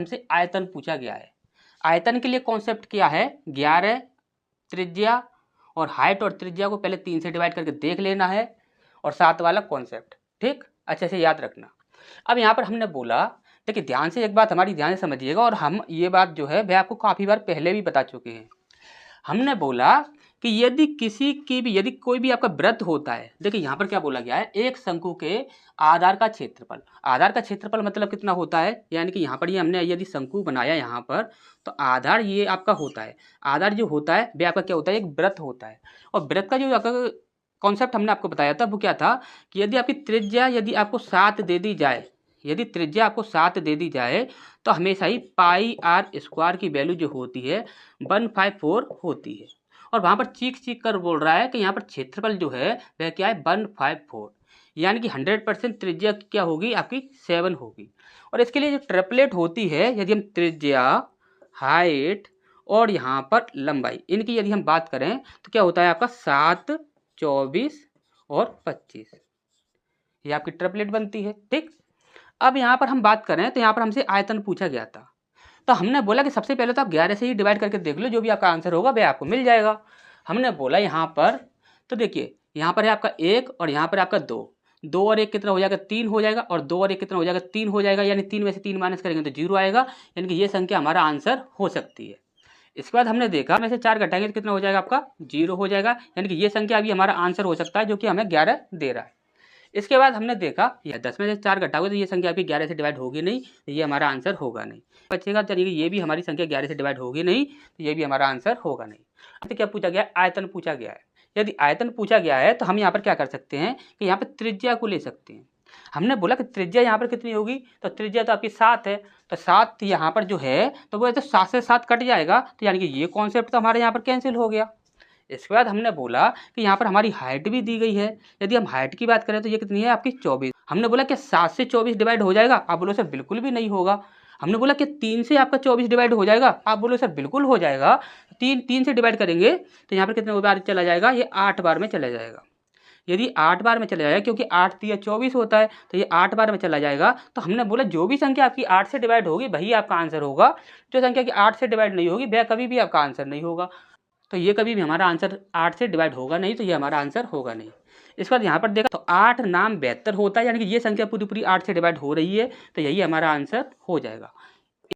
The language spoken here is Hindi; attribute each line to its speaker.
Speaker 1: हमसे आयतन पूछा गया है। आयतन के लिए कॉन्सेप्ट क्या है, 11 त्रिज्या और हाइट और त्रिज्या को पहले 3 से डिवाइड करके देख लेना है और 7 वाला कॉन्सेप्ट, ठीक, अच्छे से याद रखना। अब यहाँ पर हमने बोला, देखिए ध्यान से एक बात हमारी ध्यान से समझिएगा, और हम ये बात जो है वह आपको काफ़ी बार पहले भी बता चुके हैं। हमने बोला कि यदि कोई भी आपका वृत्त होता है, देखिए यहाँ पर क्या बोला गया है, एक शंकु के आधार का क्षेत्रफल, आधार का क्षेत्रफल मतलब कितना होता है, यानी कि यहाँ पर ये हमने यदि शंकु बनाया यहाँ पर, तो आधार ये आपका होता है, आधार जो होता है वह आपका क्या होता है, एक वृत्त होता है। और वृत्त का जो आपका कॉन्सेप्ट हमने आपको बताया था वो क्या था कि यदि आपकी त्रिज्या यदि आपको 7 दे दी जाए, यदि त्रिज्या आपको 7 दे दी जाए तो हमेशा ही पाई आर स्क्वायर की वैल्यू जो होती है 154 होती है। और वहाँ पर चीख चीख कर बोल रहा है कि यहाँ पर क्षेत्रफल जो है वह क्या है 154, यानी कि 100% त्रिज्या क्या होगी आपकी 7 होगी। और इसके लिए जो ट्रिपलेट होती है, यदि हम त्रिज्या, हाइट और यहाँ पर लंबाई, इनकी यदि हम बात करें तो क्या होता है आपका 7, 24 और 25, ये आपकी ट्रिपलेट बनती है, ठीक। अब यहाँ पर हम बात करें तो यहाँ पर हमसे आयतन पूछा गया था, तो हमने बोला कि सबसे पहले तो आप 11 से ही डिवाइड करके देख लो, जो भी आपका आंसर होगा वह आपको मिल जाएगा। हमने बोला यहाँ पर, तो देखिए यहाँ पर है आपका 1 और यहाँ पर आपका 2, 2 और 1 कितना हो जाएगा 3 हो जाएगा, और 2 और 1 कितना हो जाएगा 3 हो जाएगा, यानी 3 में से 3 माइनस करेंगे तो 0 आएगा, यानी कि ये संख्या हमारा आंसर हो सकती है। इसके बाद हमने देखा में से 4 घटाएंगे तो कितना हो जाएगा आपका 0 हो जाएगा, यानी कि ये संख्या अभी हमारा आंसर हो सकता है जो कि हमें 11 दे रहा है। इसके बाद हमने देखा ये 10 में से 4 घटाओगे तो ये संख्या आपकी 11 से डिवाइड होगी नहीं, तो ये हमारा आंसर होगा नहीं। बचेगा यानी कि ये भी हमारी संख्या 11 से डिवाइड होगी नहीं, तो ये भी हमारा आंसर होगा नहीं। तो क्या पूछा गया, आयतन पूछा गया है। यदि आयतन पूछा गया है तो हम यहाँ पर क्या कर सकते हैं कि यहाँ पर त्रिज्या को ले सकते हैं। हमने बोला कि त्रिज्या यहाँ पर कितनी होगी, तो त्रिज्या तो आपकी 7 है, तो 7 यहाँ पर जो है तो वो तो 7 से 7 कट जाएगा, तो यानी कि ये कॉन्सेप्ट तो हमारे यहाँ पर कैंसिल हो गया। इसके बाद हमने बोला कि यहाँ पर हमारी हाइट भी दी गई है, यदि हम हाइट की बात करें तो ये कितनी है आपकी 24। हमने बोला कि 7 से 24 डिवाइड हो जाएगा, आप बोलो सर बिल्कुल भी नहीं होगा। हमने बोला कि 3 से आपका 24 डिवाइड हो जाएगा, आप बोलो सर बिल्कुल हो जाएगा। 3 से डिवाइड करेंगे तो यहाँ पर कितने बार चला जाएगा, ये 8 बार में चला जाएगा। यदि 8 बार में चला जाएगा, क्योंकि 8 3 24 होता है, तो ये 8 बार में चला जाएगा। तो हमने बोला जो भी संख्या आपकी 8 से डिवाइड होगी वही आपका आंसर होगा, जो संख्या की 8 से डिवाइड नहीं होगी वह कभी भी आपका आंसर नहीं होगा। तो ये कभी भी हमारा आंसर 8 से डिवाइड होगा नहीं, तो ये हमारा आंसर होगा नहीं। इसके बाद यहाँ पर देखा तो 8 नाम 72 होता है, यानी कि ये संख्या पूरी पूरी 8 से डिवाइड हो रही है, तो यही हमारा आंसर हो जाएगा।